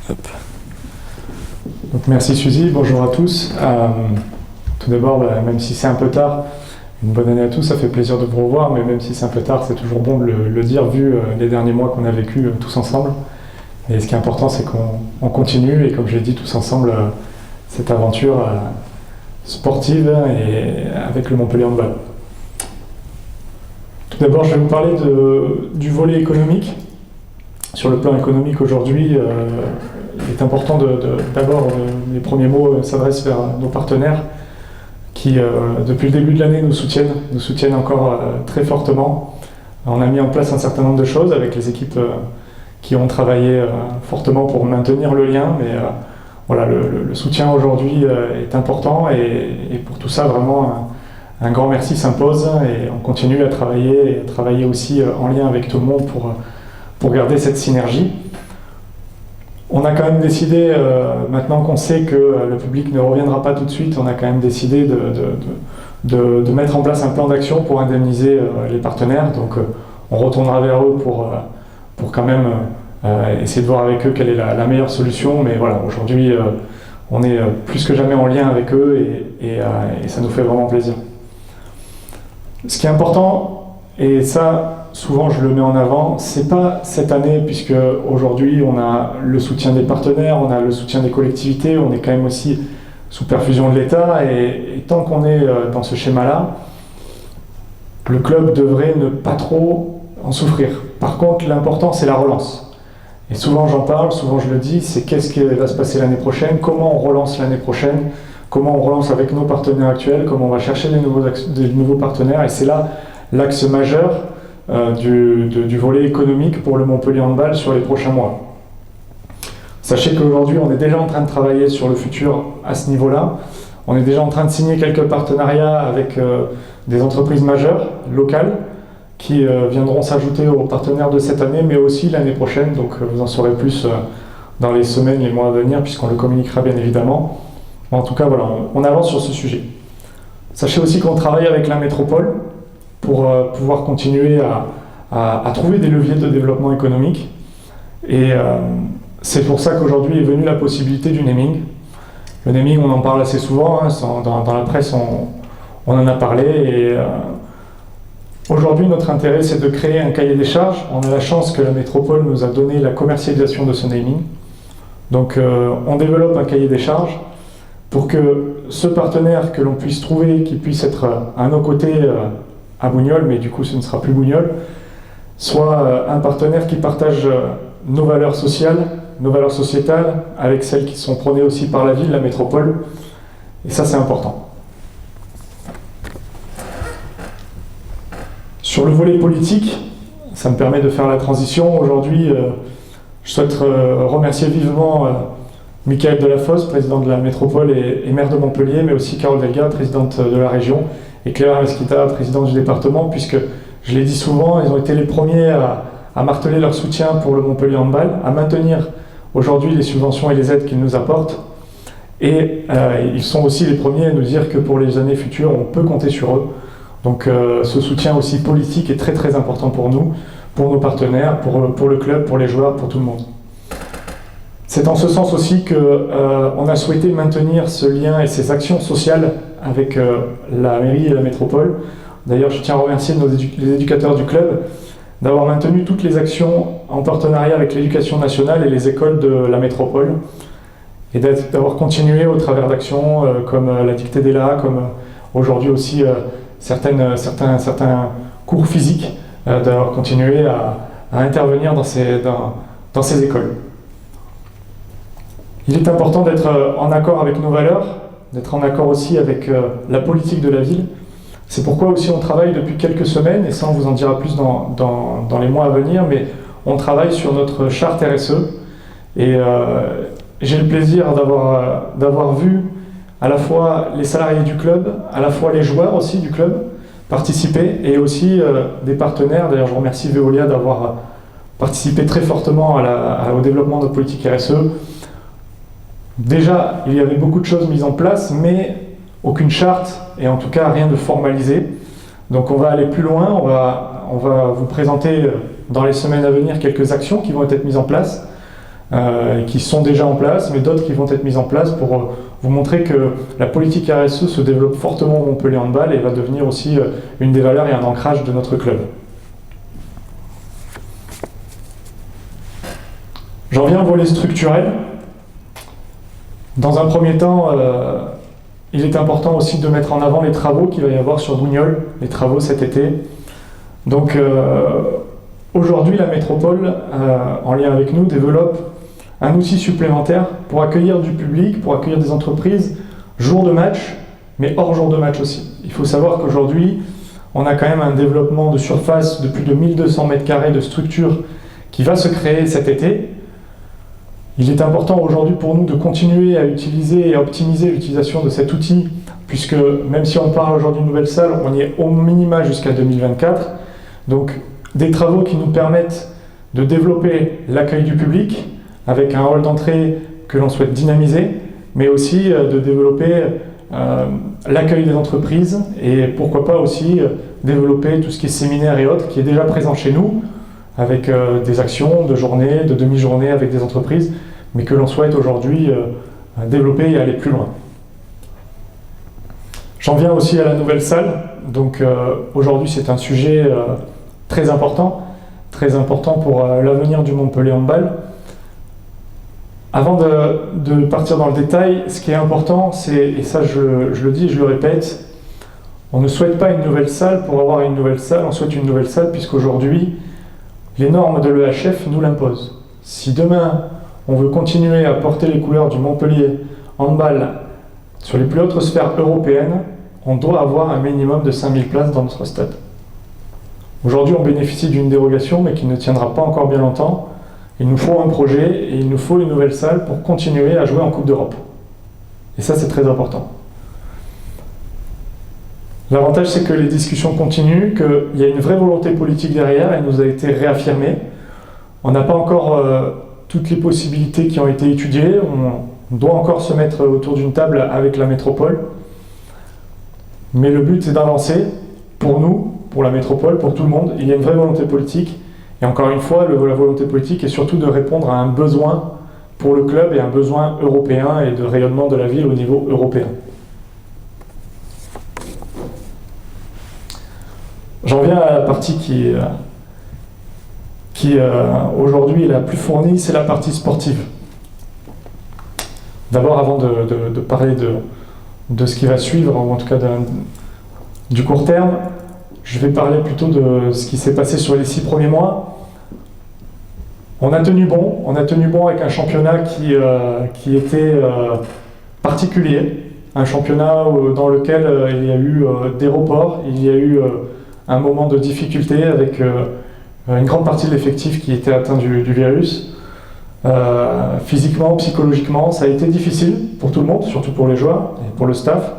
Hop. Donc, merci Suzy, bonjour à tous. Tout d'abord, même si c'est un peu tard, une bonne année à tous, ça fait plaisir de vous revoir, mais même si c'est un peu tard, c'est toujours bon de le dire vu les derniers mois qu'on a vécu tous ensemble. Et ce qui est important, c'est qu'on continue, et comme je l'ai dit, tous ensemble, cette aventure sportive et avec le Montpellier Handball. Tout d'abord, je vais vous parler du volet économique. Sur le plan économique, aujourd'hui, il est important d'abord, les premiers mots s'adressent vers nos partenaires qui, depuis le début de l'année, nous soutiennent encore très fortement. On a mis en place un certain nombre de choses avec les équipes qui ont travaillé fortement pour maintenir le lien, mais voilà, le soutien aujourd'hui est important et pour tout ça, vraiment, un grand merci s'impose et on continue à travailler aussi en lien avec tout le monde pour garder cette synergie. On a quand même décidé, maintenant qu'on sait que le public ne reviendra pas tout de suite, on a quand même décidé de mettre en place un plan d'action pour indemniser les partenaires. Donc on retournera vers eux pour quand même essayer de voir avec eux quelle est la meilleure solution. Mais voilà, aujourd'hui, on est plus que jamais en lien avec eux et ça nous fait vraiment plaisir. Ce qui est important, et ça, souvent je le mets en avant, c'est pas cette année, puisque aujourd'hui on a le soutien des partenaires, on a le soutien des collectivités, on est quand même aussi sous perfusion de l'État, et tant qu'on est dans ce schéma-là, le club devrait ne pas trop en souffrir. Par contre, l'important c'est la relance. Et souvent j'en parle, souvent je le dis, c'est qu'est-ce qui va se passer l'année prochaine, comment on relance l'année prochaine, comment on relance avec nos partenaires actuels, comment on va chercher des nouveaux partenaires, et c'est là l'axe majeur du volet économique pour le Montpellier Handball sur les prochains mois. Sachez qu'aujourd'hui, on est déjà en train de travailler sur le futur à ce niveau-là. On est déjà en train de signer quelques partenariats avec des entreprises majeures, locales, qui viendront s'ajouter aux partenaires de cette année, mais aussi l'année prochaine. Donc vous en saurez plus dans les semaines, les mois à venir, puisqu'on le communiquera bien évidemment. En tout cas, voilà, on avance sur ce sujet. Sachez aussi qu'on travaille avec la métropole pour pouvoir continuer à trouver des leviers de développement économique. Et c'est pour ça qu'aujourd'hui est venue la possibilité du naming. Le naming, on en parle assez souvent, hein, dans la presse on en a parlé. Et aujourd'hui, notre intérêt, c'est de créer un cahier des charges. On a la chance que la métropole nous a donné la commercialisation de ce naming. Donc on développe un cahier des charges pour que ce partenaire que l'on puisse trouver, qui puisse être à nos côtés à Bougnols, mais du coup ce ne sera plus Bougnols, soit un partenaire qui partage nos valeurs sociales, nos valeurs sociétales, avec celles qui sont prônées aussi par la ville, la métropole, et ça c'est important. Sur le volet politique, ça me permet de faire la transition. Aujourd'hui, je souhaite remercier vivement Michael Delafosse, président de la métropole et maire de Montpellier, mais aussi Carole Delga, présidente de la région, et Cléa Mesquita, présidente du département, puisque, je l'ai dit souvent, ils ont été les premiers à marteler leur soutien pour le Montpellier Handball, à maintenir aujourd'hui les subventions et les aides qu'ils nous apportent. Et ils sont aussi les premiers à nous dire que pour les années futures, on peut compter sur eux. Donc ce soutien aussi politique est très très important pour nous, pour nos partenaires, pour le club, pour les joueurs, pour tout le monde. C'est en ce sens aussi qu'on a souhaité maintenir ce lien et ces actions sociales avec la mairie et la métropole. D'ailleurs, je tiens à remercier les éducateurs du club d'avoir maintenu toutes les actions en partenariat avec l'éducation nationale et les écoles de la métropole, et d'avoir continué au travers d'actions comme la dictée des LA, comme aujourd'hui aussi certains cours physiques, d'avoir continué à intervenir dans ces écoles. Il est important d'être en accord avec nos valeurs, d'être en accord aussi avec la politique de la ville. C'est pourquoi aussi on travaille depuis quelques semaines, et ça on vous en dira plus dans les mois à venir, mais on travaille sur notre charte RSE. Et j'ai le plaisir d'avoir vu à la fois les salariés du club, à la fois les joueurs aussi du club participer, et aussi des partenaires. D'ailleurs je remercie Veolia d'avoir participé très fortement au développement de notre politique RSE. Déjà, il y avait beaucoup de choses mises en place, mais aucune charte, et en tout cas rien de formalisé. Donc on va aller plus loin, on va vous présenter dans les semaines à venir quelques actions qui vont être mises en place, qui sont déjà en place, mais d'autres qui vont être mises en place pour vous montrer que la politique RSE se développe fortement au Montpellier Handball et va devenir aussi une des valeurs et un ancrage de notre club. J'en viens au volet structurel. Dans un premier temps, il est important aussi de mettre en avant les travaux qu'il va y avoir sur Bougnols, les travaux cet été. Donc aujourd'hui, la métropole, en lien avec nous, développe un outil supplémentaire pour accueillir du public, pour accueillir des entreprises, jour de match, mais hors jour de match aussi. Il faut savoir qu'aujourd'hui, on a quand même un développement de surface de plus de 1200 m² de structure qui va se créer cet été. Il est important aujourd'hui pour nous de continuer à utiliser et à optimiser l'utilisation de cet outil, puisque même si on parle aujourd'hui de nouvelle salle, on y est au minima jusqu'à 2024. Donc des travaux qui nous permettent de développer l'accueil du public, avec un hall d'entrée que l'on souhaite dynamiser, mais aussi de développer l'accueil des entreprises et pourquoi pas aussi développer tout ce qui est séminaire et autres qui est déjà présent chez nous avec des actions de journée, de demi-journée avec des entreprises, mais que l'on souhaite aujourd'hui développer et aller plus loin. J'en viens aussi à la nouvelle salle. Donc aujourd'hui c'est un sujet très important pour l'avenir du Montpellier Handball. Avant de partir dans le détail, ce qui est important, c'est, et ça je le dis et je le répète, on ne souhaite pas une nouvelle salle pour avoir une nouvelle salle, on souhaite une nouvelle salle puisqu'aujourd'hui, les normes de l'EHF nous l'imposent. Si demain, on veut continuer à porter les couleurs du Montpellier Handball sur les plus hautes sphères européennes, on doit avoir un minimum de 5000 places dans notre stade. Aujourd'hui, on bénéficie d'une dérogation, mais qui ne tiendra pas encore bien longtemps. Il nous faut un projet et il nous faut une nouvelle salle pour continuer à jouer en Coupe d'Europe. Et ça, c'est très important. L'avantage, c'est que les discussions continuent, qu'il y a une vraie volonté politique derrière, elle nous a été réaffirmée. On n'a pas encore toutes les possibilités qui ont été étudiées, on doit encore se mettre autour d'une table avec la métropole. Mais le but, c'est d'avancer pour nous, pour la métropole, pour tout le monde. Il y a une vraie volonté politique. Et encore une fois, la volonté politique est surtout de répondre à un besoin pour le club et un besoin européen et de rayonnement de la ville au niveau européen. J'en viens à la partie qui aujourd'hui est la plus fournie, c'est la partie sportive. D'abord, avant de parler de ce qui va suivre, ou en tout cas du court terme, je vais parler plutôt de ce qui s'est passé sur les 6 premiers mois. On a tenu bon avec un championnat qui était particulier, un championnat dans lequel il y a eu des reports, il y a eu un moment de difficulté avec une grande partie de l'effectif qui était atteint du virus. Physiquement, psychologiquement, ça a été difficile pour tout le monde, surtout pour les joueurs et pour le staff.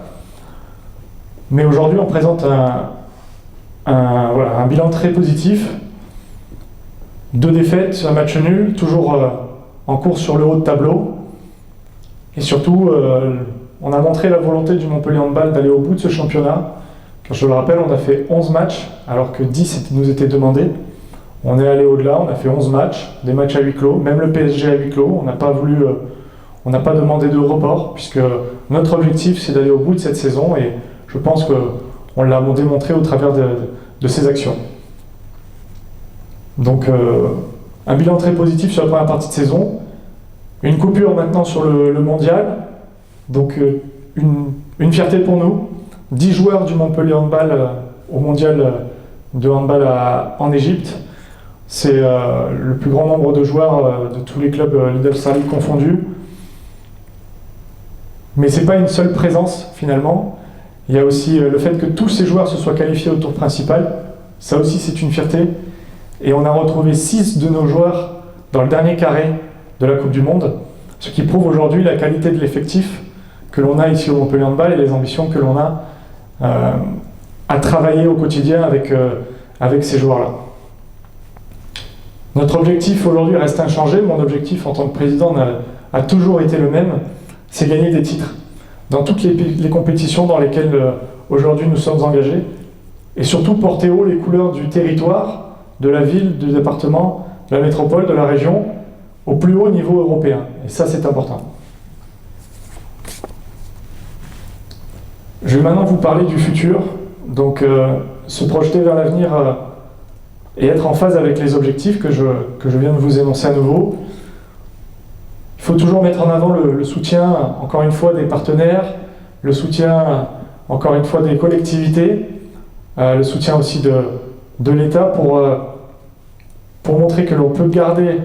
Mais aujourd'hui, on présente un bilan très positif. 2 défaites, un match nul, toujours en course sur le haut de tableau. Et surtout, on a montré la volonté du Montpellier Handball d'aller au bout de ce championnat. Car je le rappelle, on a fait 11 matchs, alors que 10 nous étaient demandés. On est allé au-delà, on a fait 11 matchs, des matchs à huis clos, même le PSG à huis clos. On n'a pas demandé de report, puisque notre objectif, c'est d'aller au bout de cette saison. Et je pense qu'on l'a démontré au travers de ces actions. Donc, un bilan très positif sur la première partie de saison. Une coupure maintenant sur le mondial. Donc, une fierté pour nous. 10 joueurs du Montpellier Handball au mondial de handball en Égypte. C'est le plus grand nombre de joueurs de tous les clubs Lidl Star League confondus. Mais ce n'est pas une seule présence finalement. Il y a aussi le fait que tous ces joueurs se soient qualifiés au tour principal. Ça aussi, c'est une fierté. Et on a retrouvé 6 de nos joueurs dans le dernier carré de la Coupe du Monde, ce qui prouve aujourd'hui la qualité de l'effectif que l'on a ici au Montpellier Handball et les ambitions que l'on a à travailler au quotidien avec ces joueurs-là. Notre objectif aujourd'hui reste inchangé. Mon objectif en tant que président a toujours été le même, c'est gagner des titres dans toutes les compétitions dans lesquelles aujourd'hui nous sommes engagés, et surtout porter haut les couleurs du territoire, de la ville, du département, de la métropole, de la région, au plus haut niveau européen. Et ça, c'est important. Je vais maintenant vous parler du futur. Donc, se projeter vers l'avenir et être en phase avec les objectifs que je viens de vous énoncer à nouveau. Il faut toujours mettre en avant le soutien, encore une fois, des partenaires, le soutien, encore une fois, des collectivités, le soutien aussi de l'État pour montrer que l'on peut garder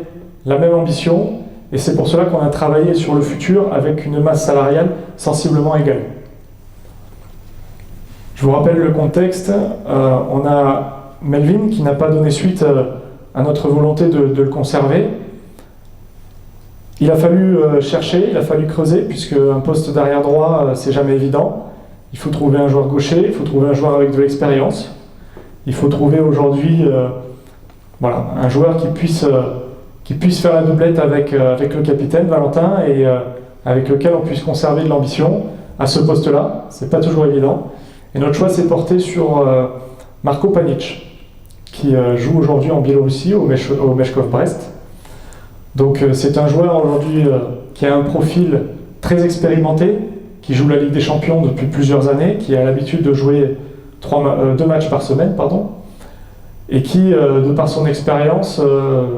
la même ambition. Et c'est pour cela qu'on a travaillé sur le futur avec une masse salariale sensiblement égale. Je vous rappelle le contexte. On a Melvin qui n'a pas donné suite à notre volonté de le conserver. Il a fallu chercher, il a fallu creuser, puisque un poste d'arrière droit, c'est jamais évident. Il faut trouver un joueur gaucher, il faut trouver un joueur avec de l'expérience. Il faut trouver aujourd'hui un joueur qui puisse faire la doublette avec le capitaine Valentin et avec lequel on puisse conserver de l'ambition à ce poste-là. C'est pas toujours évident. Et notre choix s'est porté sur Marko Panic, qui joue aujourd'hui en Biélorussie au Meshkov Brest. Donc c'est un joueur aujourd'hui qui a un profil très expérimenté, qui joue la Ligue des Champions depuis plusieurs années, qui a l'habitude de jouer 2 matchs par semaine, et qui, de par son expérience,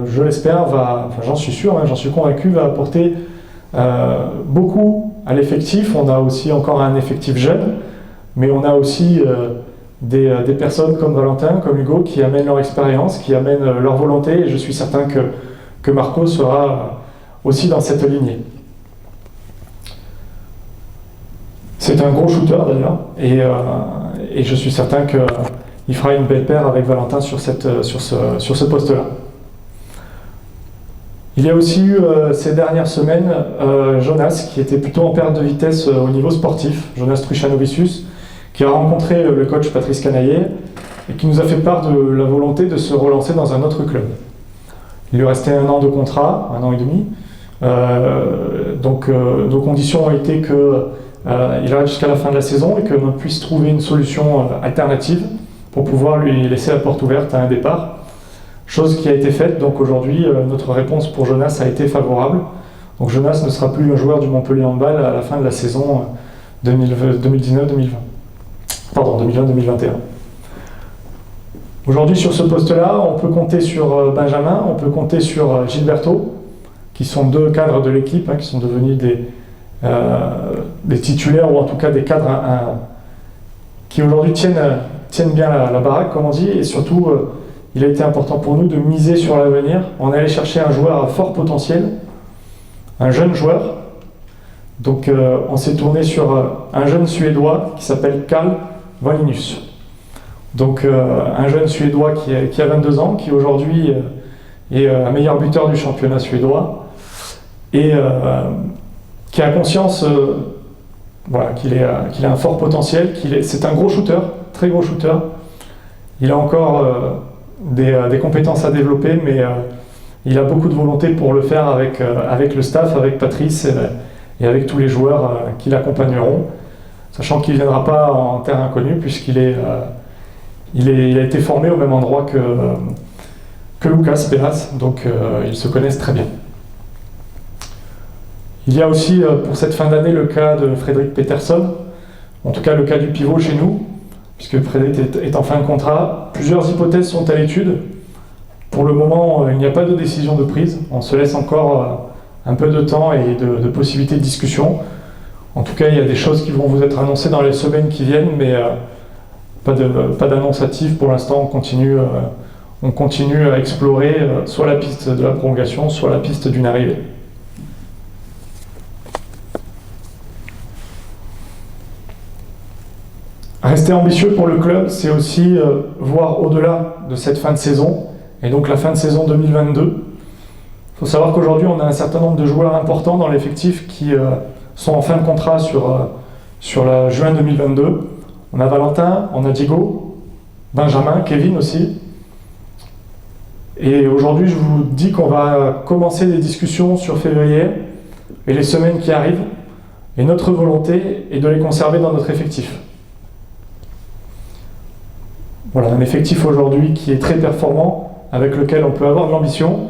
je l'espère, j'en suis sûr, j'en suis convaincu, va apporter beaucoup à l'effectif. On a aussi encore un effectif jeune, mais on a aussi des personnes comme Valentin, comme Hugo, qui amènent leur expérience, qui amènent leur volonté, et je suis certain que Marco sera aussi dans cette lignée. C'est un gros shooter d'ailleurs, et je suis certain qu'il fera une belle paire avec Valentin sur ce poste-là. Il y a aussi eu ces dernières semaines Jonas, qui était plutôt en perte de vitesse au niveau sportif, Jonas Truchanovicius, qui a rencontré le coach Patrice Canaillet et qui nous a fait part de la volonté de se relancer dans un autre club. Il lui restait 1 an de contrat, 1 an et demi. Donc nos conditions ont été qu'il reste jusqu'à la fin de la saison et que l'on puisse trouver une solution alternative pour pouvoir lui laisser la porte ouverte à un départ. Chose qui a été faite. Donc aujourd'hui, notre réponse pour Jonas a été favorable. Donc Jonas ne sera plus un joueur du Montpellier Handball à la fin de la saison 2019-2020. Pardon, 2020-2021. Aujourd'hui, sur ce poste-là, on peut compter sur Benjamin, on peut compter sur Gilberto, qui sont 2 cadres de l'équipe, qui sont devenus des titulaires, ou en tout cas des cadres qui aujourd'hui tiennent bien la baraque, comme on dit, et surtout, il a été important pour nous de miser sur l'avenir. On est allé chercher un joueur à fort potentiel, un jeune joueur. Donc on s'est tourné sur un jeune Suédois qui s'appelle Carl Wallinus. Donc un jeune Suédois qui a 22 ans, qui aujourd'hui est un meilleur buteur du championnat suédois et qui a conscience qu'il a un fort potentiel, c'est un gros shooter, très gros shooter. Il a encore des compétences à développer, mais il a beaucoup de volonté pour le faire avec le staff, avec Patrice et avec tous les joueurs qui l'accompagneront, sachant qu'il ne viendra pas en terre inconnue puisqu'il a été formé au même endroit que Lucas Peras, donc ils se connaissent très bien. Il y a aussi pour cette fin d'année le cas de Frédéric Peterson, en tout cas le cas du pivot chez nous, puisque Frédéric est en fin de contrat. Plusieurs hypothèses sont à l'étude. Pour le moment, il n'y a pas de décision de prise. On se laisse encore un peu de temps et de possibilités de discussion. En tout cas, il y a des choses qui vont vous être annoncées dans les semaines qui viennent, mais pas d'annonce hâtive pour l'instant. On continue à explorer soit la piste de la prolongation, soit la piste d'une arrivée. Rester ambitieux pour le club, c'est aussi voir au-delà de cette fin de saison, et donc la fin de saison 2022. Il faut savoir qu'aujourd'hui, on a un certain nombre de joueurs importants dans l'effectif qui sont en fin de contrat sur la juin 2022. On a Valentin, on a Diego, Benjamin, Kevin aussi. Et aujourd'hui, je vous dis qu'on va commencer des discussions sur février et les semaines qui arrivent. Et notre volonté est de les conserver dans notre effectif. Voilà, un effectif aujourd'hui qui est très performant, avec lequel on peut avoir de l'ambition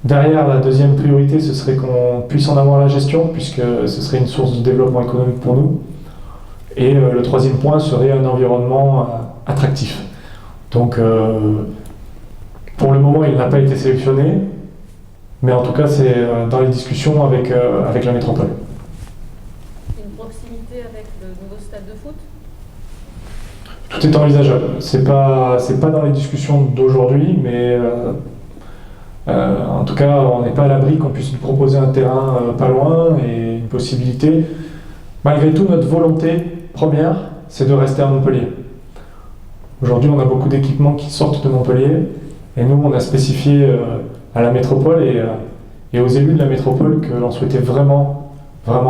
Derrière, la deuxième priorité, ce serait qu'on puisse en avoir la gestion, puisque ce serait une source de développement économique pour nous. Et le troisième point serait un environnement attractif. Donc, pour le moment, il n'a pas été sélectionné, mais en tout cas, c'est dans les discussions avec la métropole. Une proximité avec le nouveau stade de foot? Tout est envisageable. C'est pas dans les discussions d'aujourd'hui, mais en tout cas, on n'est pas à l'abri qu'on puisse nous proposer un terrain pas loin et une possibilité. Malgré tout, notre volonté première, c'est de rester à Montpellier. Aujourd'hui, on a beaucoup d'équipements qui sortent de Montpellier, et nous, on a spécifié à la métropole et aux élus de la métropole que l'on souhaitait vraiment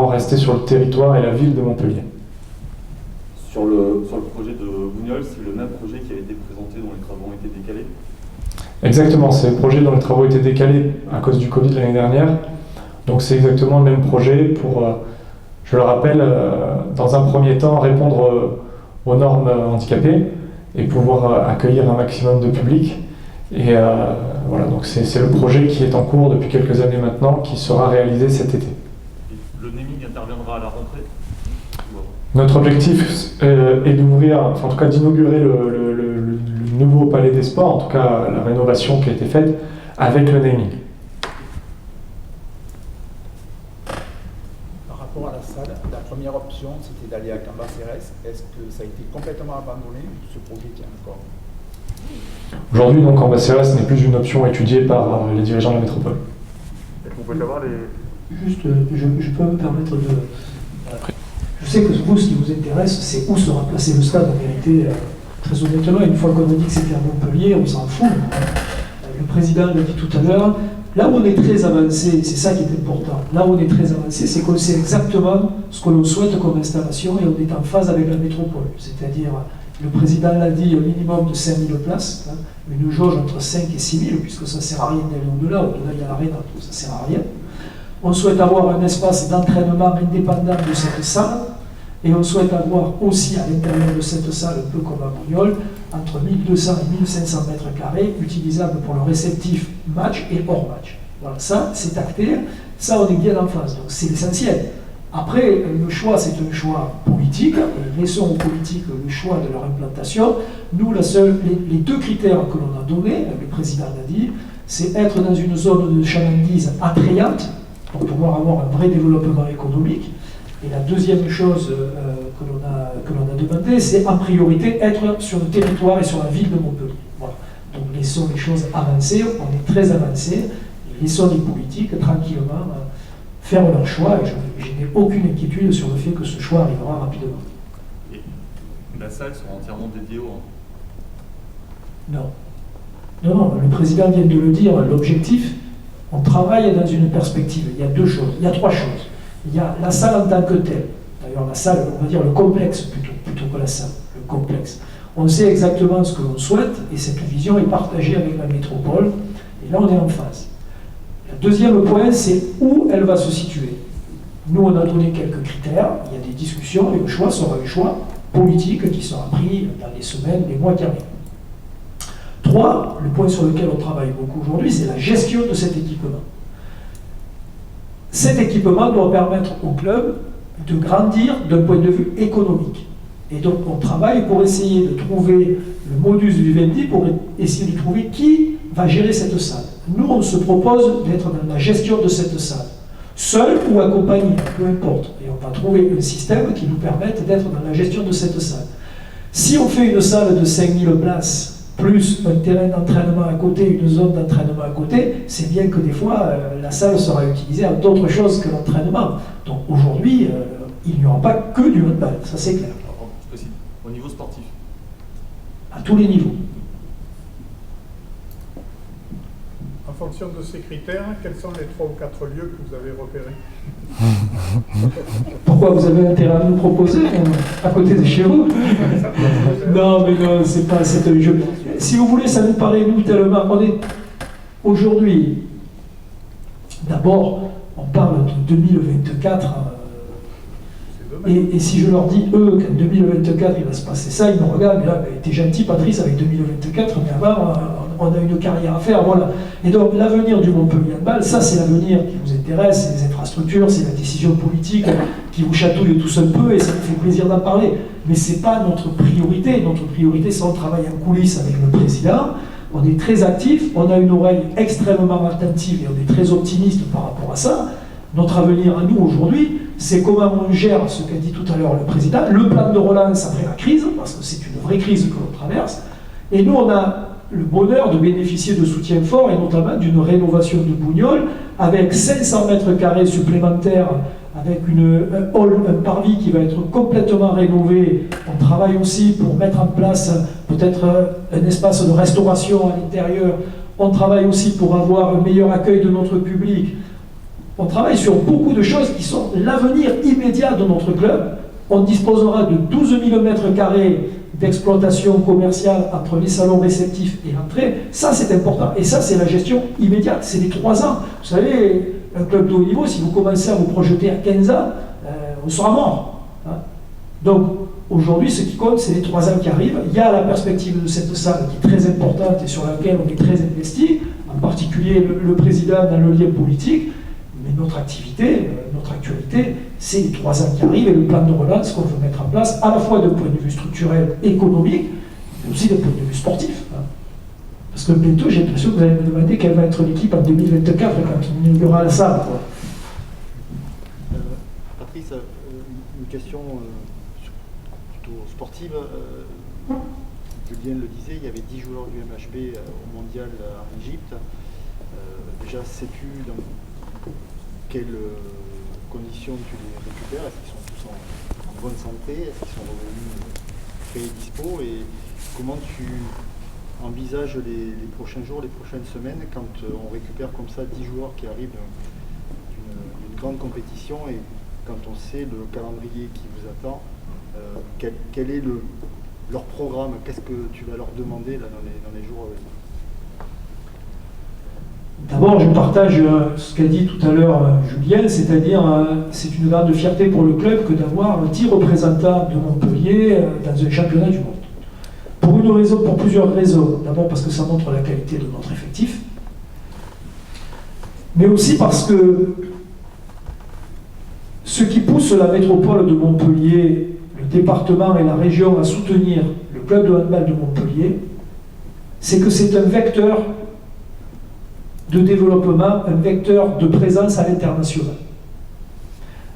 rester sur le territoire et la ville de Montpellier. Sur le projet de Bougnols, c'est le même projet qui a été présenté dont les travaux ont été décalés? Exactement, c'est le projet dont les travaux étaient décalés à cause du Covid l'année dernière. Donc c'est exactement le même projet pour, je le rappelle, dans un premier temps, répondre aux normes handicapées et pouvoir accueillir un maximum de public. Et voilà, donc c'est le projet qui est en cours depuis quelques années maintenant, qui sera réalisé cet été. Le naming interviendra à la rentrée? Notre objectif est d'ouvrir, enfin en tout cas d'inaugurer le nouveau palais des sports, en tout cas la rénovation qui a été faite avec le naming. Par rapport à la salle, la première option c'était d'aller à Cambacérès. Est-ce que ça a été complètement abandonné ou ce projet tient encore? Aujourd'hui, donc, Cambacérès n'est plus une option étudiée par les dirigeants de la métropole. Est-ce qu'on peut savoir les... Juste, je peux me permettre de... Je sais que vous, ce qui vous intéresse, c'est où sera placé le stade. En vérité, très honnêtement, une fois qu'on a dit que c'était à Montpellier, on s'en fout. Le président l'a dit tout à l'heure. Là où on est très avancé, c'est ça qui est important. Là où on est très avancé, c'est qu'on sait exactement ce que l'on souhaite comme installation et on est en phase avec la métropole. C'est-à-dire, le président l'a dit, un minimum de 5000 places, hein, une jauge entre 5 et 6000, puisque ça ne sert à rien d'aller au-delà. Au-delà, il y a l'arène, ça ne sert à rien. On souhaite avoir un espace d'entraînement indépendant de cette salle et on souhaite avoir aussi à l'intérieur de cette salle, un peu comme à Bougnols, entre 1200 et 1500 mètres carrés utilisables pour le réceptif match et hors match. Voilà, ça c'est acté, ça on est bien en phase, donc c'est l'essentiel. Après, le choix c'est un choix politique, laissons aux politiques le choix de leur implantation. Nous, les deux critères que l'on a donnés, le président l'a dit, c'est être dans une zone de chalandise attrayante, pour pouvoir avoir un vrai développement économique. Et la deuxième chose que l'on a demandé, c'est en priorité être sur le territoire et sur la ville de Montpellier. Voilà. Donc laissons les choses avancer, on est très avancé, et laissons les politiques tranquillement faire leur choix, et je n'ai aucune inquiétude sur le fait que ce choix arrivera rapidement. Et la salle sera entièrement dédiée au... Non. Non, le président vient de le dire, l'objectif, on travaille dans une perspective. Il y a deux choses, il y a trois choses. Il y a la salle en tant que telle. D'ailleurs, la salle, on va dire le complexe plutôt que la salle, le complexe. On sait exactement ce que l'on souhaite et cette vision est partagée avec la métropole. Et là, on est en phase. Le deuxième point, c'est où elle va se situer. Nous, on a donné quelques critères, il y a des discussions et le choix sera un choix politique qui sera pris dans les semaines, les mois qui arrivent. 3, le point sur lequel on travaille beaucoup aujourd'hui, c'est la gestion de cet équipement. Cet équipement doit permettre au club de grandir d'un point de vue économique. Et donc on travaille pour essayer de trouver le modus vivendi, pour essayer de trouver qui va gérer cette salle. Nous, on se propose d'être dans la gestion de cette salle, seul ou accompagné, peu importe. Et on va trouver un système qui nous permette d'être dans la gestion de cette salle. Si on fait une salle de 5000 places, plus un terrain d'entraînement à côté, une zone d'entraînement à côté, c'est bien que des fois, la salle sera utilisée à d'autres choses que l'entraînement. Donc aujourd'hui, il n'y aura pas que du handball, ça c'est clair. Au niveau sportif? À tous les niveaux. En fonction de ces critères, quels sont les 3 ou 4 lieux que vous avez repérés? Pourquoi vous avez intérêt à nous proposer à côté de chez vous? Non, mais non, c'est pas un jeu. Si vous voulez, ça nous paraît nous tellement. On est aujourd'hui. D'abord, on parle de 2024. Et si je leur dis, eux, qu'en 2024, il va se passer ça, ils me regardent, mais là, t'es gentil, Patrice, avec 2024, mais avant, on a une carrière à faire, voilà. Et donc l'avenir du Montpellier Handball, ça c'est l'avenir qui vous intéresse, c'est les infrastructures, c'est la décision politique qui vous chatouille tous un peu et ça nous fait plaisir d'en parler. Mais ce n'est pas notre priorité. Notre priorité, c'est on travaille en coulisses avec le président, on est très actif, on a une oreille extrêmement attentive et on est très optimiste par rapport à ça. Notre avenir à nous aujourd'hui, c'est comment on gère ce qu'a dit tout à l'heure le président, le plan de relance après la crise, parce que c'est une vraie crise que l'on traverse. Et nous, on a le bonheur de bénéficier de soutien fort, et notamment d'une rénovation de Bougnols, avec 500 mètres carrés supplémentaires, avec un hall, un parvis qui va être complètement rénové. On travaille aussi pour mettre en place peut-être un espace de restauration à l'intérieur. On travaille aussi pour avoir un meilleur accueil de notre public. On travaille sur beaucoup de choses qui sont l'avenir immédiat de notre club. On disposera de 12 000 mètres carrés d'exploitation commerciale entre les salons réceptifs et l'entrée. Ça, c'est important. Et ça, c'est la gestion immédiate. C'est les 3 ans. Vous savez, un club de haut niveau, si vous commencez à vous projeter à 15 ans, on sera mort. Hein. Donc, aujourd'hui, ce qui compte, c'est les 3 ans qui arrivent. Il y a la perspective de cette salle qui est très importante et sur laquelle on est très investi, en particulier le président dans le lien politique. Mais notre activité, notre actualité, c'est les 3 ans qui arrivent et le plan de relance qu'on veut mettre en place, à la fois d'un point de vue structurel, économique, mais aussi d'un point de vue sportif. Hein. Parce que bientôt, j'ai l'impression que vous allez me demander quelle va être l'équipe en 2024 quand on inaugurera la salle. Patrice, une question plutôt sportive. Julien le disait, il y avait 10 joueurs du MHB au mondial en Égypte. Déjà, sais-tu dans quelles conditions tu les récupères? Est-ce qu'ils sont tous en bonne santé? Est-ce qu'ils sont revenus prêts et dispo? Et comment tu envisages les prochains jours, les prochaines semaines, quand on récupère comme ça 10 joueurs qui arrivent d'une grande compétition et quand on sait le calendrier qui vous attend, quel est leur programme? Qu'est-ce que tu vas leur demander là, dans les jours à venir? D'abord, je partage ce qu'a dit tout à l'heure Julien, c'est-à-dire c'est une grande fierté pour le club que d'avoir 10 représentants de Montpellier dans un championnat du monde. Pour plusieurs raisons. D'abord parce que ça montre la qualité de notre effectif, mais aussi parce que ce qui pousse la métropole de Montpellier, le département et la région à soutenir le club de handball de Montpellier, c'est que c'est un vecteur de développement, un vecteur de présence à l'international.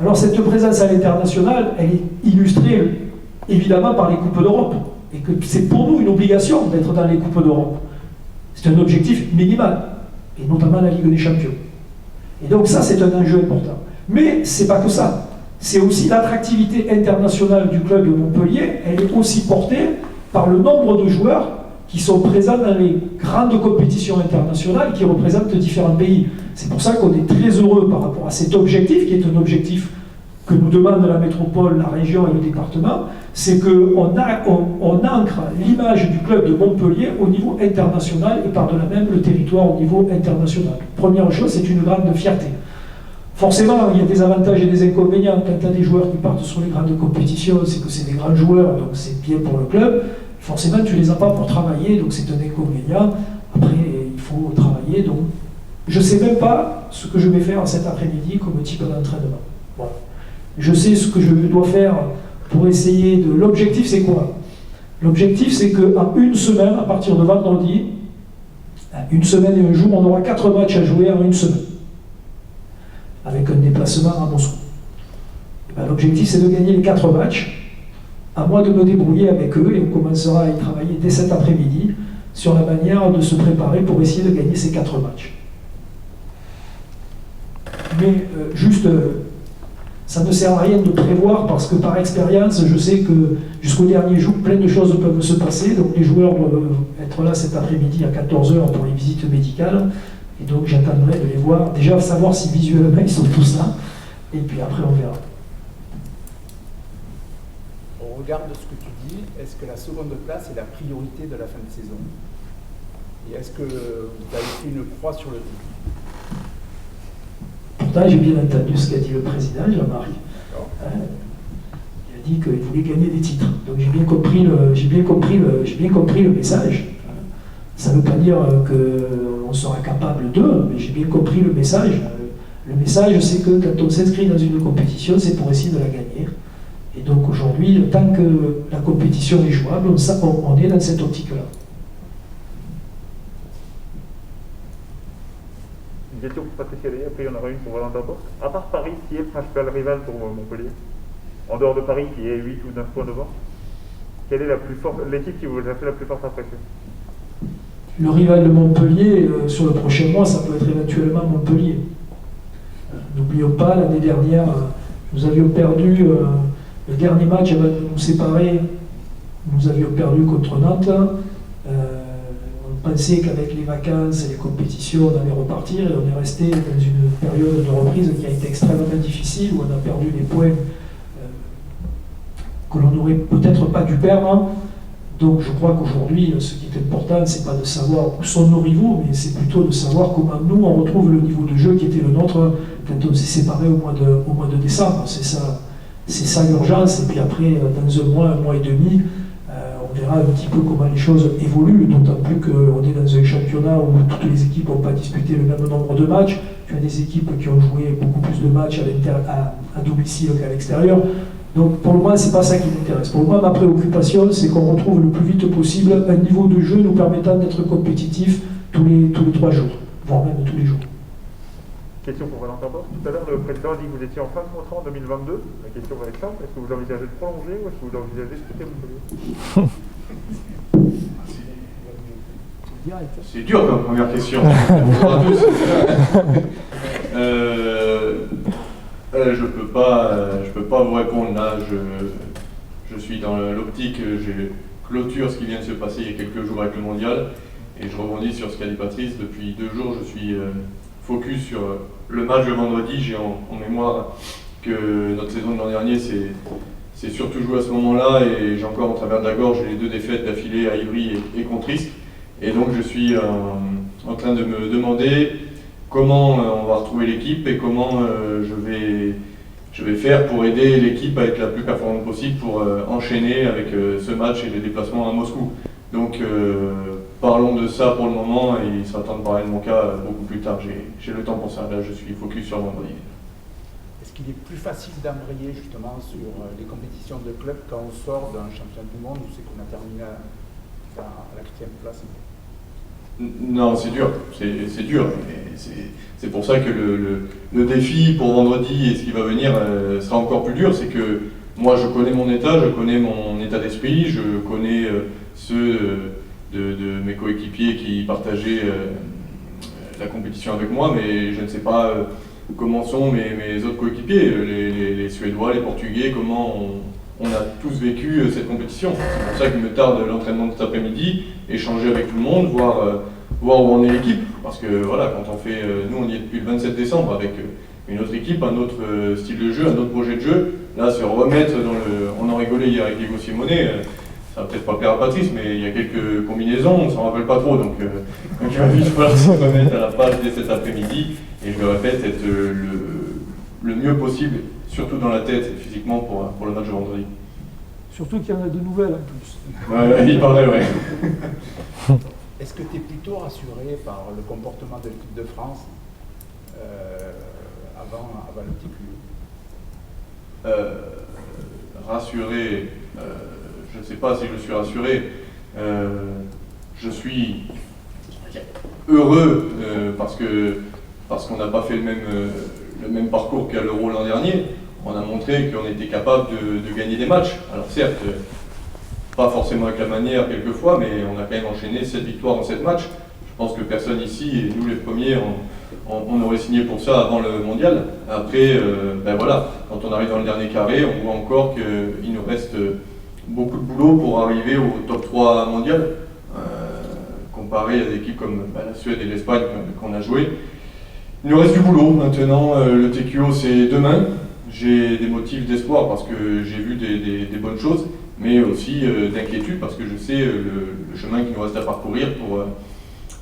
Alors cette présence à l'international, elle est illustrée évidemment par les Coupes d'Europe, et que c'est pour nous une obligation d'être dans les Coupes d'Europe. C'est un objectif minimal, et notamment la Ligue des Champions. Et donc ça, c'est un enjeu important. Mais c'est pas que ça. C'est aussi l'attractivité internationale du club de Montpellier, elle est aussi portée par le nombre de joueurs qui sont présents dans les grandes compétitions internationales qui représentent différents pays. C'est pour ça qu'on est très heureux par rapport à cet objectif, qui est un objectif que nous demande la métropole, la région et le département, c'est qu'on ancre l'image du club de Montpellier au niveau international et par-delà même le territoire au niveau international. Première chose, c'est une grande fierté. Forcément, il y a des avantages et des inconvénients. Quand tu as des joueurs qui partent sur les grandes compétitions, c'est que c'est des grands joueurs, donc c'est bien pour le club. Forcément, tu ne les as pas pour travailler, donc c'est un inconvénient. Après, il faut travailler. Donc, je ne sais même pas ce que je vais faire cet après-midi comme type d'entraînement. Voilà. Je sais ce que je dois faire pour essayer de... L'objectif, c'est quoi? L'objectif, c'est qu'en une semaine, à partir de vendredi, une semaine et un jour, on aura 4 matchs à jouer en une semaine, avec un déplacement à Moscou. L'objectif, c'est de gagner les 4 matchs. À moi de me débrouiller avec eux, et on commencera à y travailler dès cet après-midi sur la manière de se préparer pour essayer de gagner ces 4 matchs. Mais ça ne sert à rien de prévoir parce que par expérience, je sais que jusqu'au dernier jour, plein de choses peuvent se passer. Donc les joueurs doivent être là cet après-midi à 14h pour les visites médicales. Et donc j'attendrai de les voir, déjà savoir si visuellement ils sont tous là. Et puis après on verra. Au regard de ce que tu dis, est-ce que la seconde place est la priorité de la fin de saison? Et est-ce que vous avez fait une croix sur le titre? Pourtant, j'ai bien entendu ce qu'a dit le président, Jean-Marie. Il a dit qu'il voulait gagner des titres. Donc j'ai bien compris le message. Ça ne veut pas dire qu'on sera capable d'eux, mais j'ai bien compris le message. Le message, c'est que quand on s'inscrit dans une compétition, c'est pour essayer de la gagner. Et donc aujourd'hui, tant que la compétition est jouable, on est dans cette optique-là. Une question pour Patricia Lay, après il y en aura une pour Valentin Porte. À part Paris, qui est le principal rival pour Montpellier, en dehors de Paris qui est 8 ou 9 points devant, quelle est l'équipe qui vous a fait la plus forte impression? Le rival de Montpellier, sur le prochain mois, ça peut être éventuellement Montpellier. N'oublions pas, l'année dernière, nous avions perdu le dernier match avant de nous séparer, nous avions perdu contre Nantes. On pensait qu'avec les vacances et les compétitions, on allait repartir et on est resté dans une période de reprise qui a été extrêmement difficile, où on a perdu des points que l'on n'aurait peut-être pas dû perdre. Donc je crois qu'aujourd'hui, ce qui est important, c'est pas de savoir où sont nos rivaux, mais c'est plutôt de savoir comment nous, on retrouve le niveau de jeu qui était le nôtre quand on s'est séparés au mois de décembre. C'est ça l'urgence. Et puis après, dans un mois et demi, on verra un petit peu comment les choses évoluent, d'autant plus qu'on est dans un championnat où toutes les équipes n'ont pas disputé le même nombre de matchs. Tu as des équipes qui ont joué beaucoup plus de matchs à domicile qu'à l'extérieur. Donc pour le moment, ce n'est pas ça qui m'intéresse. Pour le moment, ma préoccupation, c'est qu'on retrouve le plus vite possible un niveau de jeu nous permettant d'être compétitifs tous les 3 jours, voire même tous les jours. Question pour Valentin Porte. Tout à l'heure, le président a dit que vous étiez en fin de contrat en 2022. La question va être simple. Est-ce que vous envisagez de prolonger ou est-ce que vous envisagez de quitter Montpellier? C'est dur comme première question. Bonjour à tous. Je peux pas vous répondre là. Je suis dans l'optique. Je clôture ce qui vient de se passer il y a quelques jours avec le mondial et je rebondis sur ce qu'a dit Patrice. Depuis 2 jours, je suis focus sur le match de vendredi. J'ai en mémoire que notre saison de l'an dernier c'est surtout joué à ce moment-là et j'ai encore en travers de la gorge les 2 défaites d'affilée à Ivry et contre Istres. Et donc je suis en train de me demander comment on va retrouver l'équipe et comment je vais faire pour aider l'équipe à être la plus performante possible pour enchaîner avec ce match et les déplacements à Moscou. Donc parlons de ça pour le moment et il sera temps de parler de mon cas beaucoup plus tard. J'ai le temps pour ça, là je suis focus sur vendredi. Est-ce qu'il est plus facile d'embrayer justement sur les compétitions de club quand on sort d'un championnat du monde où c'est qu'on a terminé à la 4e place? Non, c'est dur, c'est dur. C'est pour ça que le défi pour vendredi et ce qui va venir sera encore plus dur. C'est que moi je connais mon état d'esprit, je connais ceux de mes coéquipiers qui partageaient la compétition avec moi, mais je ne sais pas comment sont mes autres coéquipiers, les Suédois, les Portugais, comment on a tous vécu cette compétition. C'est pour ça qu'il me tarde l'entraînement de cet après-midi, échanger avec tout le monde, voir où en est l'équipe. Parce que voilà, quand on fait, nous on y est depuis le 27 décembre avec une autre équipe, un autre style de jeu, un autre projet de jeu. Là, se remettre on en rigolait hier avec Diego Simone, ça va peut-être pas plaire à Patrice, mais il y a quelques combinaisons, on s'en rappelle pas trop. Donc il va vite falloir se remettre à la page dès cet après-midi. Et je le répète, être le mieux possible, surtout dans la tête et physiquement pour le match de vendredi. Surtout qu'il y en a de nouvelles en plus. Ouais, il paraît, ouais. Est-ce que tu es plutôt rassuré par le comportement de l'équipe de France avant le TQ? Rassuré, je ne sais pas si je suis rassuré. Je suis heureux parce qu'on n'a pas fait le même parcours qu'à l'Euro l'an dernier. On a montré qu'on était capable de gagner des matchs. Alors certes, pas forcément avec la manière quelquefois, mais on a quand même enchaîné 7 victoires en 7 matchs. Je pense que personne ici, et nous les premiers, on aurait signé pour ça avant le mondial. Après, ben voilà, quand on arrive dans le dernier carré, on voit encore qu'il nous reste beaucoup de boulot pour arriver au top 3 mondial, comparé à des équipes comme la Suède et l'Espagne qu'on a joué. Il nous reste du boulot. Maintenant, le TQO c'est demain. J'ai des motifs d'espoir parce que j'ai vu des bonnes choses, mais aussi d'inquiétude parce que je sais le chemin qu'il nous reste à parcourir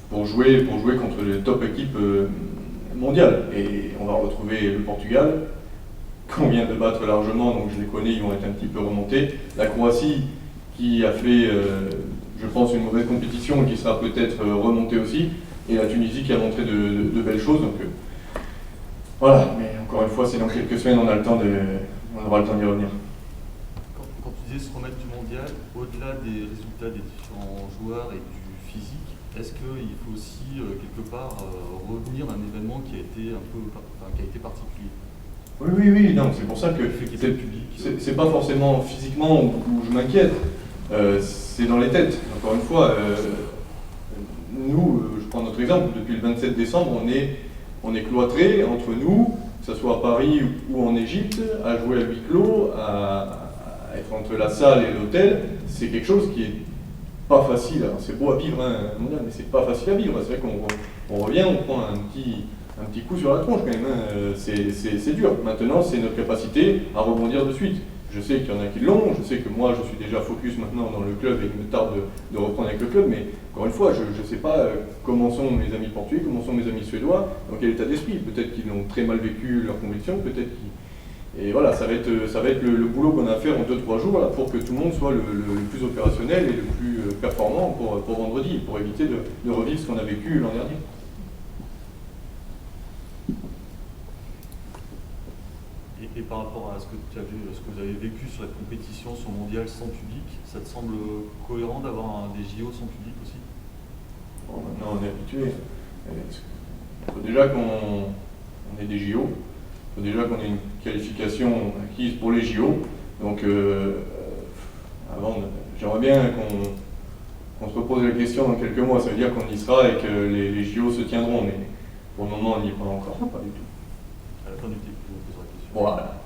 pour jouer contre les top équipes mondiales. Et on va retrouver le Portugal, qu'on vient de battre largement, donc je les connais, ils vont être un petit peu remontés. La Croatie, qui a fait, je pense, une mauvaise compétition qui sera peut-être remontée aussi, et la Tunisie qui a montré de belles choses. Donc voilà, mais encore une fois, c'est dans quelques semaines, on aura le temps d'y revenir. Quand tu disais se remettre du mondial, au-delà des résultats des différents joueurs et du physique, est-ce qu'il faut aussi quelque part revenir à un événement qui a été particulier? Oui, non, c'est pour ça que c'est pas forcément physiquement où je m'inquiète, c'est dans les têtes. Encore une fois, nous, je prends notre exemple, depuis le 27 décembre, on est cloîtrés entre nous, que ce soit à Paris ou en Égypte, à jouer à huis clos, à être entre la salle et l'hôtel. C'est quelque chose qui est pas facile. Alors, c'est beau à vivre, hein, mais c'est pas facile à vivre. C'est vrai qu'on revient, on prend un petit coup sur la tronche quand même. Hein. C'est dur. Maintenant, c'est notre capacité à rebondir de suite. Je sais qu'il y en a qui l'ont, je sais que moi je suis déjà focus maintenant dans le club et il me tarde de reprendre avec le club, mais encore une fois, je ne sais pas comment sont mes amis portugais, comment sont mes amis suédois, dans quel état d'esprit. Peut-être qu'ils ont très mal vécu leur compétition, peut-être qu'ils... Et voilà, ça va être le boulot qu'on a à faire en 2-3 jours là, pour que tout le monde soit le plus opérationnel et le plus performant pour vendredi, pour éviter de revivre ce qu'on a vécu l'an dernier. Et par rapport à ce que vous avez vécu sur la compétition, sur le mondial sans public, ça te semble cohérent d'avoir des JO sans public aussi? Bon, maintenant on est habitué. Il faut déjà qu'on ait des JO, il faut déjà qu'on ait une qualification acquise pour les JO. Donc j'aimerais bien qu'on se repose la question dans quelques mois. Ça veut dire qu'on y sera et que les JO se tiendront, mais pour le moment on n'y est pas encore, pas du tout. À la fin du TIC, je vous poserai la question. Voilà.